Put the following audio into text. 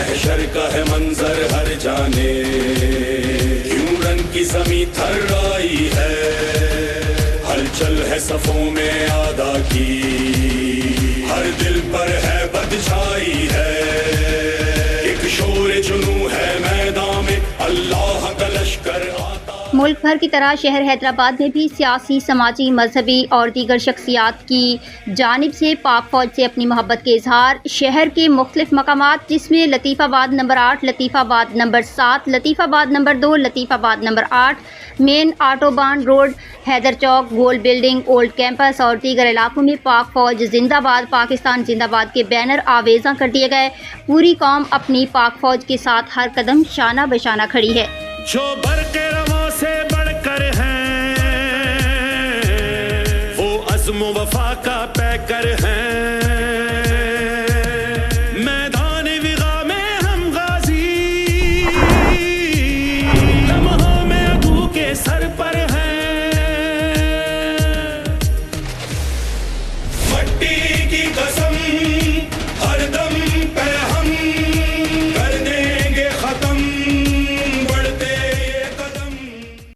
महशर का है मंजर हर जाने, क्यों रन की ज़मीं थर्राई है, हलचल है सफों में आदा की, हर दिल पर है बदछाई है, एक शोर जुनू है मैदान में, अल्लाह का लश्कर आता। मुल्क भर की तरह शहर हैदराबाद में भी सियासी, समाजी, मजहबी और दीगर शख्सियात की जानिब से पाक फ़ौज से अपनी मोहब्बत के इजहार। शहर के मुख्तलिफ मकामात जिसमें Latifabad number 8, Latifabad number 7, Latifabad number 2, Latifabad number 8, main autobahn road, Haider Chowk, Gol building, old campus और दीगर इलाकों में पाक फ़ौज जिंदाबाद, पाकिस्तान जिंदाबाद के बैनर आवेज़ा कर दिए गए। पूरी कौम अपनी पाक फ़ौज के साथ हर कदम शाना बशाना खड़ी है। जो बरक़े रवों से बढ़कर हैं, वो अज़्म वफ़ा का पैकर हैं।